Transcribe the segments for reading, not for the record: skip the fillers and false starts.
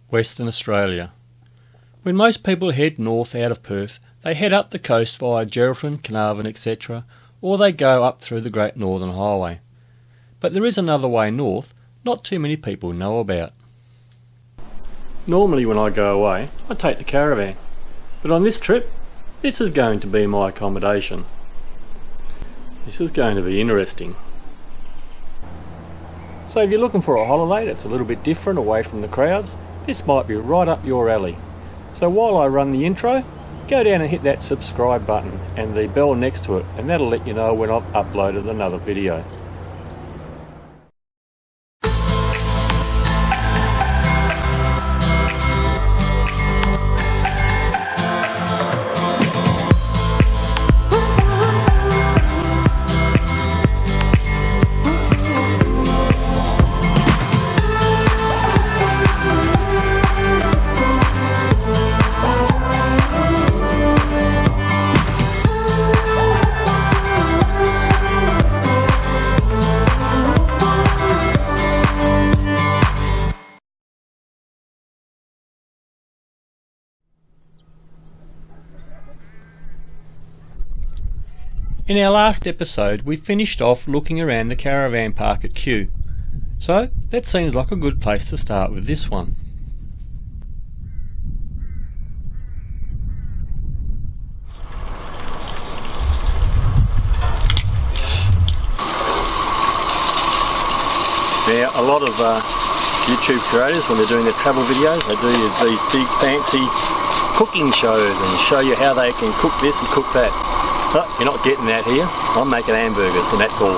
Western Australia. When most people head north out of Perth, they head up the coast via Geraldton, Carnarvon, etc., or they go up through the Great Northern Highway. But there is another way north not too many people know about. Normally when I go away, I take the caravan, but on this trip, this is going to be my accommodation. This is going to be interesting. So if you're looking for a holiday that's a little bit different away from the crowds, this might be right up your alley. So while I run the intro, go down and hit that subscribe button and the bell next to it, and that'll let you know when I've uploaded another video. In our last episode we finished off looking around the caravan park at Kew, so that seems like a good place to start with this one. Now a lot of YouTube creators, when they're doing their travel videos, they do these big fancy cooking shows and show you how they can cook this and cook that. But you're not getting that here. I'm making hamburgers and that's all.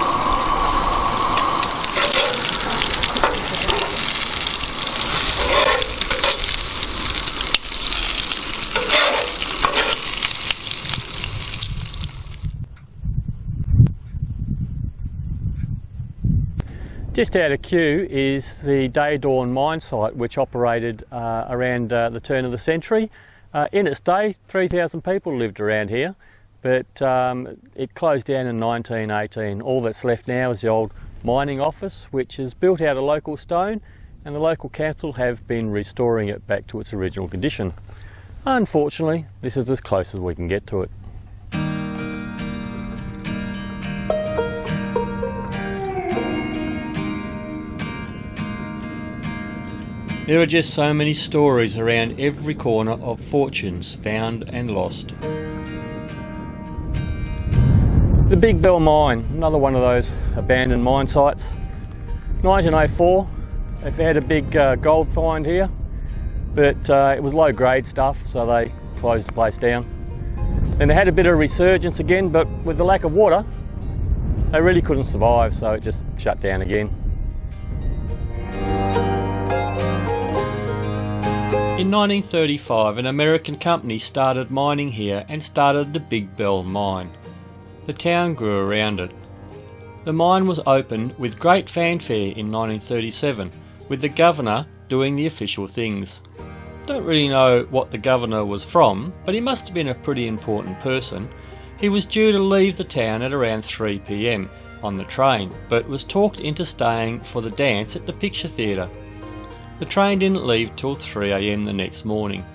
Just out of Kew is the Day Dawn mine site, which operated around the turn of the century. In its day, 3,000 people lived around here. But it closed down in 1918. All that's left now is the old mining office, which is built out of local stone, and the local council have been restoring it back to its original condition. Unfortunately, this is as close as we can get to it. There are just so many stories around every corner of fortunes found and lost. The Big Bell Mine, another one of those abandoned mine sites. 1904, they've had a big gold find here, but it was low grade stuff, so they closed the place down. Then they had a bit of resurgence again, but with the lack of water, they really couldn't survive, so it just shut down again. In 1935, an American company started mining here and started the Big Bell Mine. The town grew around it. The mine was opened with great fanfare in 1937, with the governor doing the official things. Don't really know what the governor was from, but he must have been a pretty important person. He was due to leave the town at around 3 p.m. on the train, but was talked into staying for the dance at the Picture Theatre. The train didn't leave till 3 a.m. the next morning.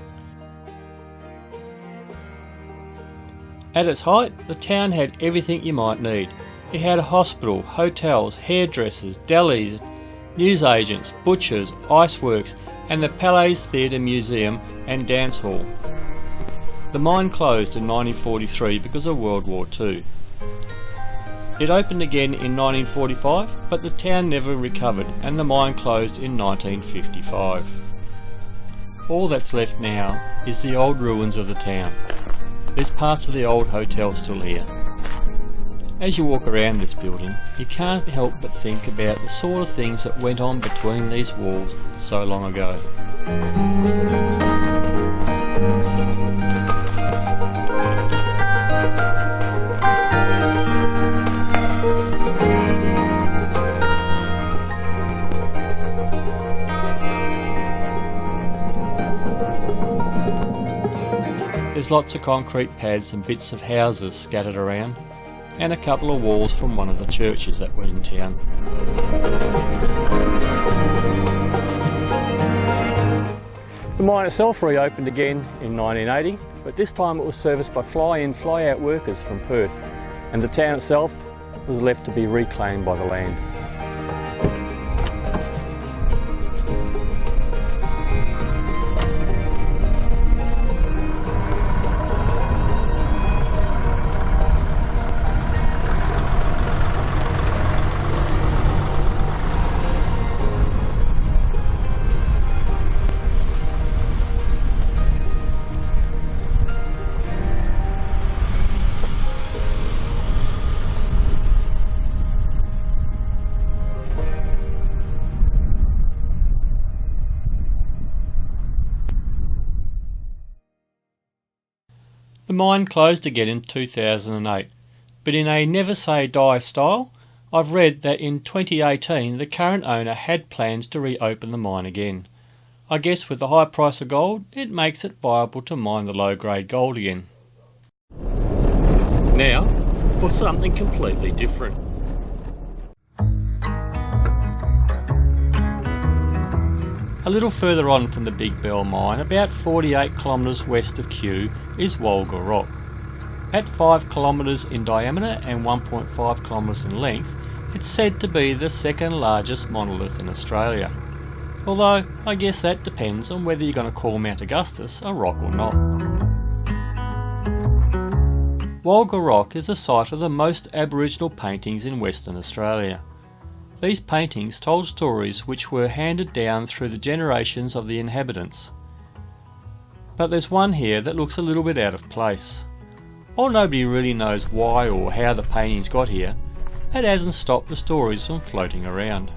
At its height, the town had everything you might need. It had a hospital, hotels, hairdressers, delis, newsagents, butchers, iceworks, and the Palais Theatre Museum and Dance Hall. The mine closed in 1943 because of World War II. It opened again in 1945, but the town never recovered and the mine closed in 1955. All that's left now is the old ruins of the town. There's parts of the old hotel still here. As you walk around this building, you can't help but think about the sort of things that went on between these walls so long ago. There's lots of concrete pads and bits of houses scattered around, and a couple of walls from one of the churches that were in town. mine itself reopened again in 1980, but this time it was serviced by fly-in, fly-out workers from Perth, and the town itself was left to be reclaimed by the land. The mine closed again in 2008, but in a never say die style, I've read that in 2018 the current owner had plans to reopen the mine again. I guess with the high price of gold, it makes it viable to mine the low grade gold again. Now, for something completely different. A little further on from the Big Bell mine, about 48 kilometres west of Kew, is Walga Rock. At 5 kilometres in diameter and 1.5 kilometres in length, it's said to be the second largest monolith in Australia. Although, I guess that depends on whether you're going to call Mount Augustus a rock or not. Walga Rock is the site of the most Aboriginal paintings in Western Australia. These paintings told stories which were handed down through the generations of the inhabitants. But there's one here that looks a little bit out of place. While nobody really knows why or how the paintings got here, it hasn't stopped the stories from floating around.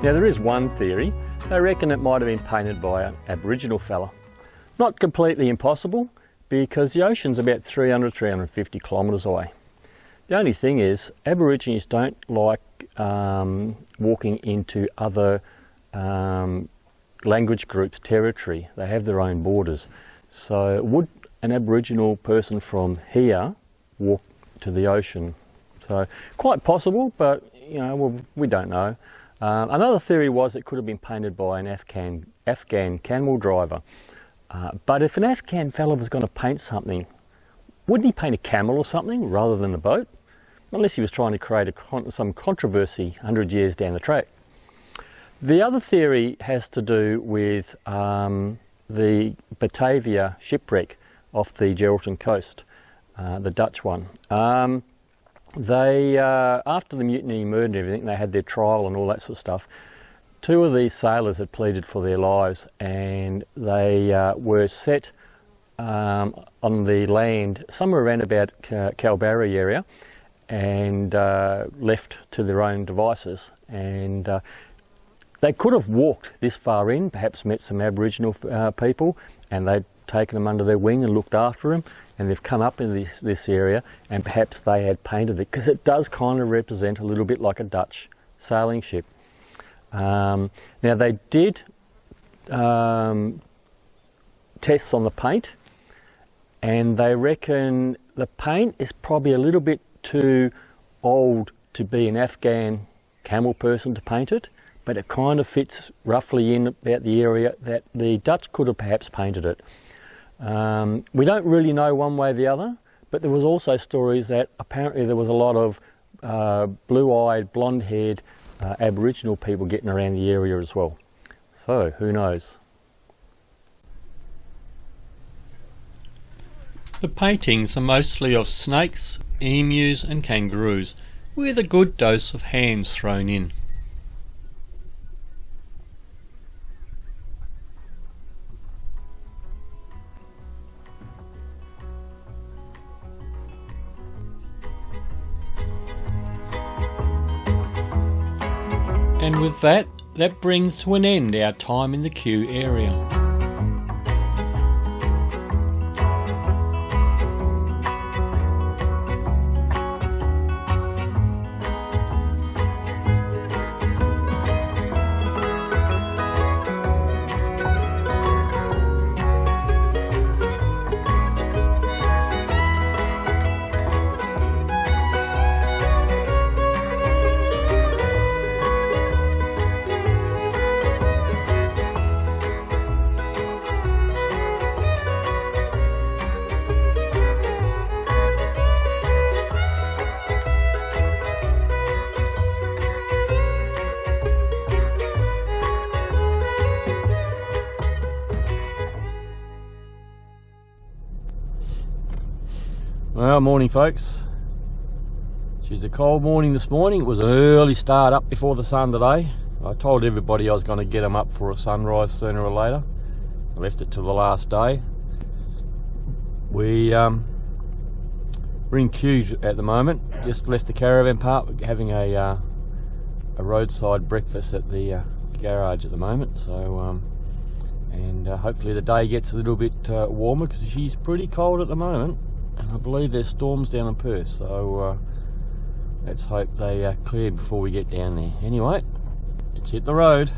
Now there is one theory. They reckon it might have been painted by an Aboriginal fella. Not completely impossible, because the ocean's about 300-350 kilometres away. The only thing is, Aborigines don't like walking into other language groups' territory. They have their own borders. So would an Aboriginal person from here walk to the ocean? So quite possible, but we don't know. Another theory was it could have been painted by an Afghan camel driver. But if an Afghan fella was going to paint something, wouldn't he paint a camel or something rather than a boat? Unless he was trying to create some controversy 100 years down the track. The other theory has to do with the Batavia shipwreck off the Geraldton coast, the Dutch one. They, after the mutiny, murder and everything, they had their trial and all that sort of stuff. Two of these sailors had pleaded for their lives, and they were set on the land somewhere around about Kalbarri area, and left to their own devices. And they could have walked this far in, perhaps met some Aboriginal people, and they'd taken them under their wing and looked after them, and they've come up in this area, and perhaps they had painted it, because it does kind of represent a little bit like a Dutch sailing ship. Now they did tests on the paint, and they reckon the paint is probably a little bit too old to be an Afghan camel person to paint it, but it kind of fits roughly in about the area that the Dutch could have perhaps painted it. We don't really know one way or the other, but there was also stories that apparently there was a lot of blue-eyed, blonde-haired Aboriginal people getting around the area as well. So, who knows? The paintings are mostly of snakes, emus and kangaroos, with a good dose of hands thrown in. And with that brings to an end our time in the Kew area. Well, morning folks. She's a cold morning this morning. It was an early start up before the sun today. I told everybody I was going to get them up for a sunrise sooner or later. I left it till the last day. We're in Kew at the moment. Just left the caravan park, having a roadside breakfast at the garage at the moment. So and hopefully the day gets a little bit warmer, because she's pretty cold at the moment, and I believe there's storms down in Perth, so let's hope they clear before we get down there. Anyway, let's hit the road.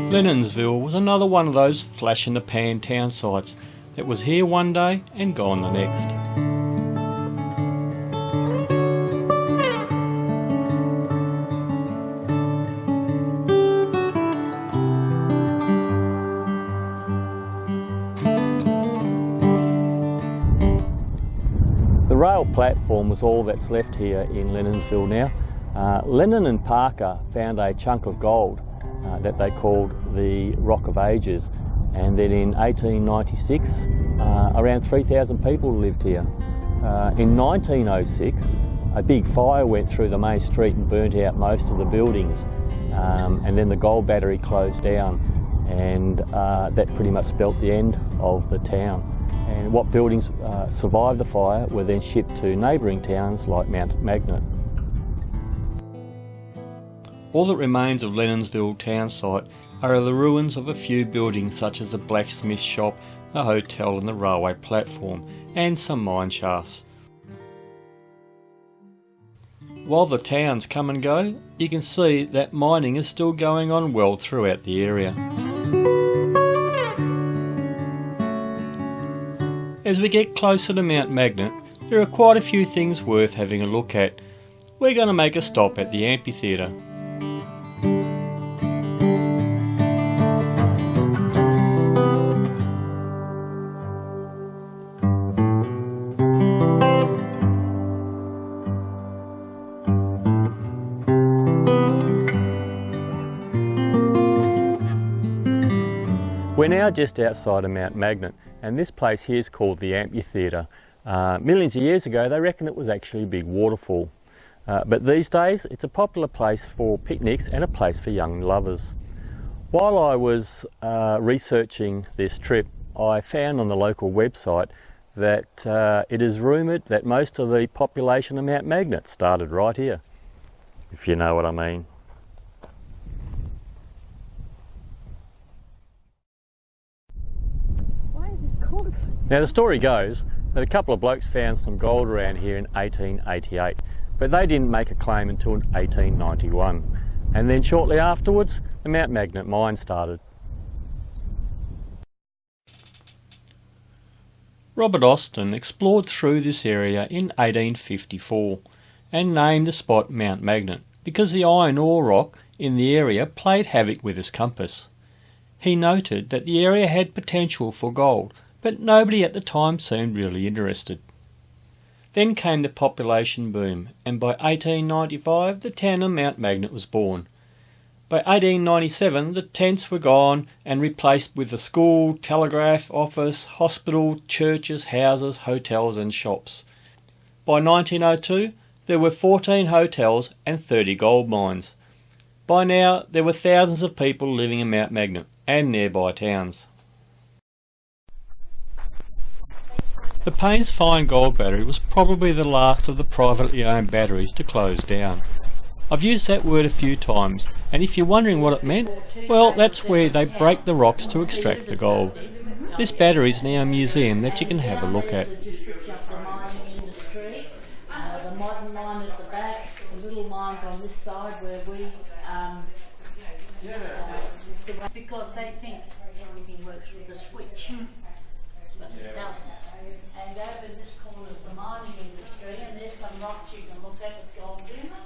Lennonville was another one of those flash-in-the-pan town sites that was here one day and gone the next. The rail platform was all that's left here in Lennonville now. Lennon and Parker found a chunk of gold that they called the Rock of Ages, and then in 1896 around 3,000 people lived here. In 1906 a big fire went through the main street and burnt out most of the buildings, and then the gold battery closed down, and that pretty much spelt the end of the town. And what buildings survived the fire were then shipped to neighbouring towns like Mount Magnet. All that remains of Lennonville town site are the ruins of a few buildings such as a blacksmith shop, a hotel and the railway platform, and some mine shafts. While the towns come and go, you can see that mining is still going on well throughout the area. As we get closer to Mount Magnet, there are quite a few things worth having a look at. We're going to make a stop at the Amphitheater. We're now just outside of Mount Magnet, and this place here is called the Amphitheater. Millions of years ago they reckon it was actually a big waterfall, but these days it's a popular place for picnics and a place for young lovers. While I was researching this trip, I found on the local website that it is rumoured that most of the population of Mount Magnet started right here, if you know what I mean. Now the story goes that a couple of blokes found some gold around here in 1888, but they didn't make a claim until 1891, and then shortly afterwards the Mount Magnet mine started. Robert Austin explored through this area in 1854 and named the spot Mount Magnet because the iron ore rock in the area played havoc with his compass. He noted that the area had potential for gold, but nobody at the time seemed really interested. Then came the population boom, and by 1895 the town of Mount Magnet was born. By 1897 the tents were gone and replaced with a school, telegraph office, hospital, churches, houses, hotels and shops. By 1902 there were 14 hotels and 30 gold mines. By now there were thousands of people living in Mount Magnet and nearby towns. The Paynes Find gold battery was probably the last of the privately owned batteries to close down. I've used that word a few times, and if you're wondering what it meant, well, that's where they break the rocks to extract the gold. This battery is now a museum that you can have a look at. The modern mine is the back, the little mine's on this side where we, because they think everything works with a switch, but it doesn't. And over in this corner is the mining industry, and there's some rocks you can look at with gold in them.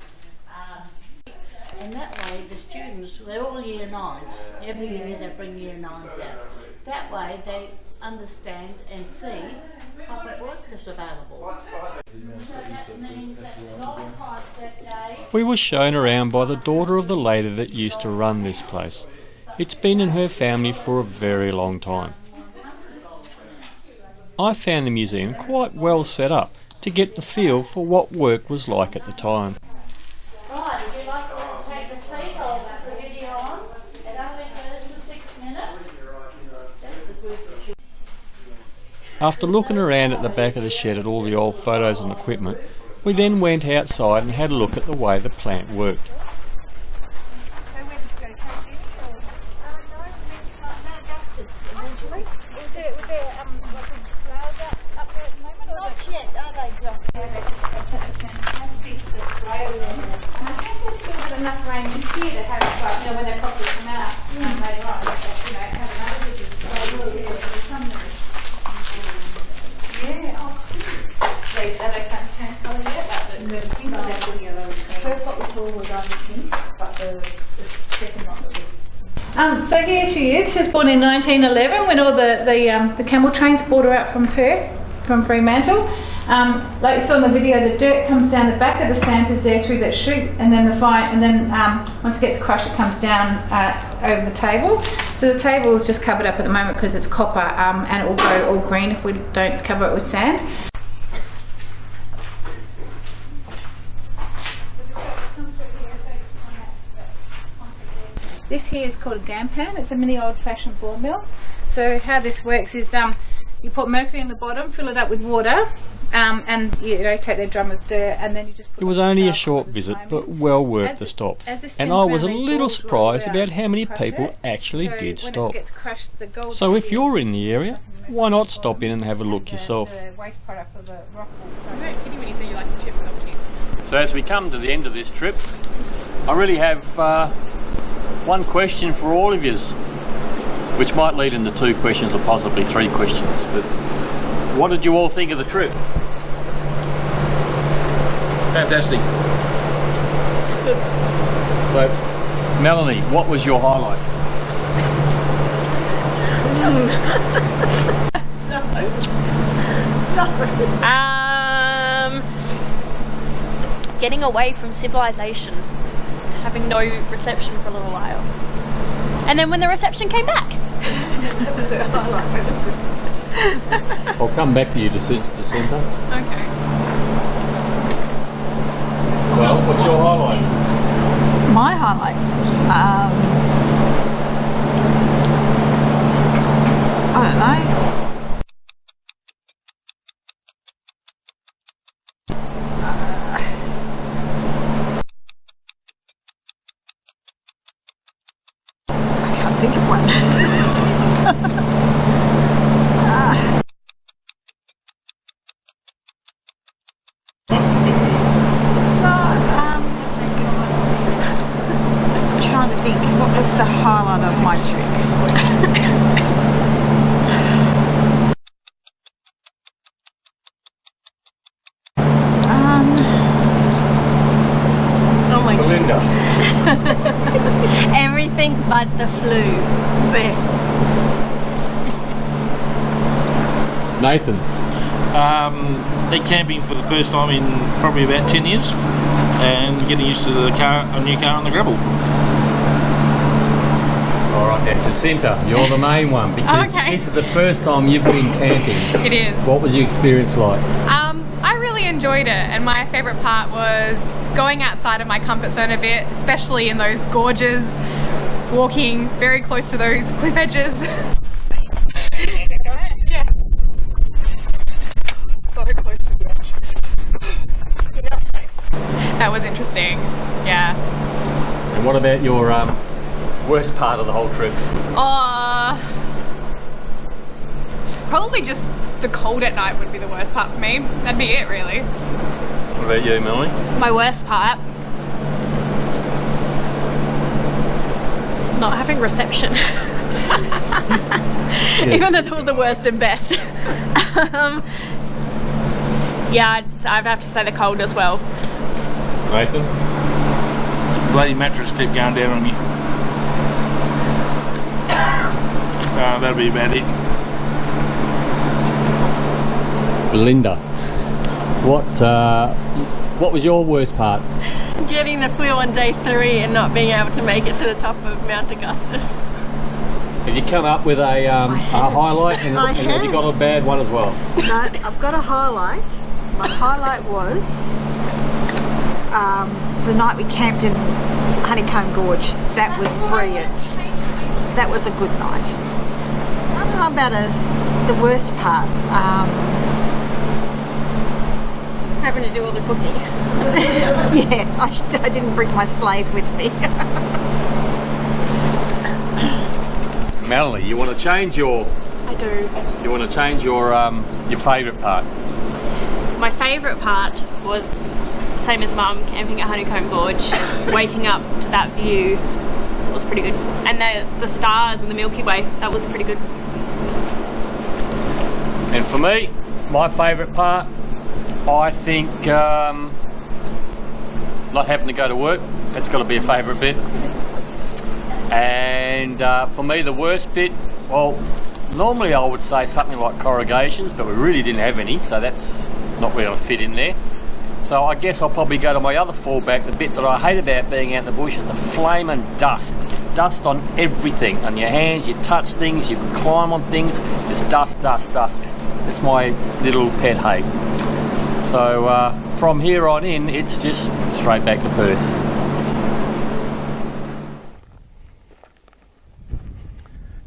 And that way the students, they're all year 9s, every year they bring year 9s out. That way they understand and see public work is available. We were shown around by the daughter of the lady that used to run this place. It's been in her family for a very long time. I found the museum quite well set up to get the feel for what work was like at the time. Right, if you'd like to take a seat, I'll put the video on. It only goes for 6 minutes. That's the group that you... After looking around at the back of the shed at all the old photos and equipment, we then went outside and had a look at the way the plant worked. So where did you go, KG? Or? No, Mount Augustus eventually. Was there like a cloud up there at the moment? Not yet, are they, John? It's a fantastic display of them. And I think there's still got enough rain this year to have, like, when they properly come out later on, have another display for the summer. Yeah, oh, cool. Are they starting to turn colour yet? Like the pink or the yellow? The first lot we saw was only pink, but the second one was... So here she is. She was born in 1911 when all the camel trains brought her out from Perth, from Fremantle. Like you saw in the video, the dirt comes down the back of the stampers there through that chute, and then once it gets crushed, it comes down over the table. So the table is just covered up at the moment because it's copper, and it will go all green if we don't cover it with sand. This here is called a dampan. It's a mini old-fashioned ball mill. So how this works is you put mercury in the bottom, fill it up with water, and take that drum of dirt, and then you just put... It was only a short visit, but well worth the stop. And I was a little surprised about how many people actually did stop. So if you're in the area, why not stop in and have a look yourself? So as we come to the end of this trip, I really have one question for all of yous, which might lead into 2 questions or possibly 3 questions. But what did you all think of the trip? Fantastic. Good. So, Melanie, what was your highlight? Getting away from civilization, having no reception for a little while, and then when the reception came back. That was a highlight with the reception. I'll come back to you, Jacinta. Okay. Well, what's your highlight? My highlight? I don't know. I can't think of one. I'm trying to think, what was the highlight of my trip? Oh my Belinda. but the flu. Bleh. Nathan. Been camping for the first time in probably about 10 years and getting used to a new car on the gravel. All right, then Jacinta, you're the main one because this is the first time you've been camping. It is. What was your experience like? I really enjoyed it, and my favourite part was going outside of my comfort zone a bit, especially in those gorges, walking very close to those cliff edges. Yes. So close to the edge. That was interesting, yeah. And what about your worst part of the whole trip? Probably just the cold at night would be the worst part for me. That'd be it, really. What about you, Melanie? My worst part? Not having reception. Even though that was the worst and best. Yeah, I'd have to say the cold as well. Nathan? Bloody mattress kept going down on me. That'll be about it. Belinda, what was your worst part? Getting the flu on day 3 and not being able to make it to the top of Mount Augustus. Have you come up with a highlight and have you got a bad one as well? No, I've got a highlight. My highlight was the night we camped in Honeycomb Gorge. That was brilliant. That was a good night. I don't know about the worst part. Having to do all the cooking. Yeah, I didn't bring my slave with me. Melanie, you want to change your... I do. You want to change your favourite part? My favourite part was, same as Mum, camping at Honeycomb Gorge. Waking up to that view was pretty good. And the stars and the Milky Way, that was pretty good. And for me, my favourite part, I think not having to go to work, that's got to be a favourite bit. And for me, the worst bit, well, normally I would say something like corrugations, but we really didn't have any, so that's not really going to fit in there. So I guess I'll probably go to my other fallback. The bit that I hate about being out in the bush is the flaming dust. Dust on everything, on your hands, you touch things, you climb on things, just dust, dust, dust. It's my little pet hate. So from here on in, it's just straight back to Perth.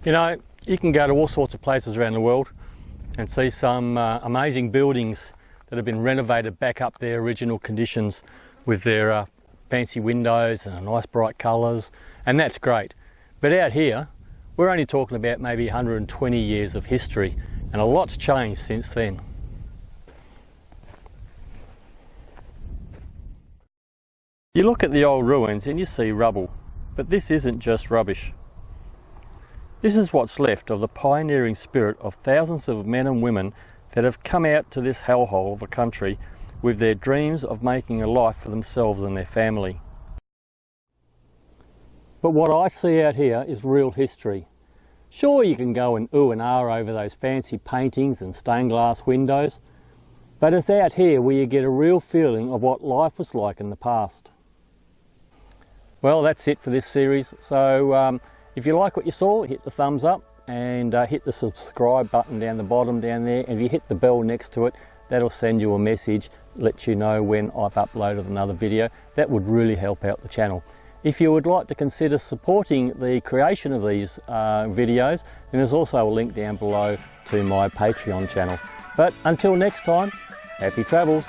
You know, you can go to all sorts of places around the world and see some amazing buildings that have been renovated back up their original conditions with their fancy windows and nice bright colours, and that's great. But out here, we're only talking about maybe 120 years of history, and a lot's changed since then. You look at the old ruins and you see rubble, but this isn't just rubbish. This is what's left of the pioneering spirit of thousands of men and women that have come out to this hellhole of a country with their dreams of making a life for themselves and their family. But what I see out here is real history. Sure, you can go and ooh and ah over those fancy paintings and stained glass windows, but it's out here where you get a real feeling of what life was like in the past. Well, that's it for this series. So if you like what you saw, hit the thumbs up and hit the subscribe button down the bottom down there. And if you hit the bell next to it, that'll send you a message, let you know when I've uploaded another video. That would really help out the channel. If you would like to consider supporting the creation of these videos, then there's also a link down below to my Patreon channel. But until next time, happy travels.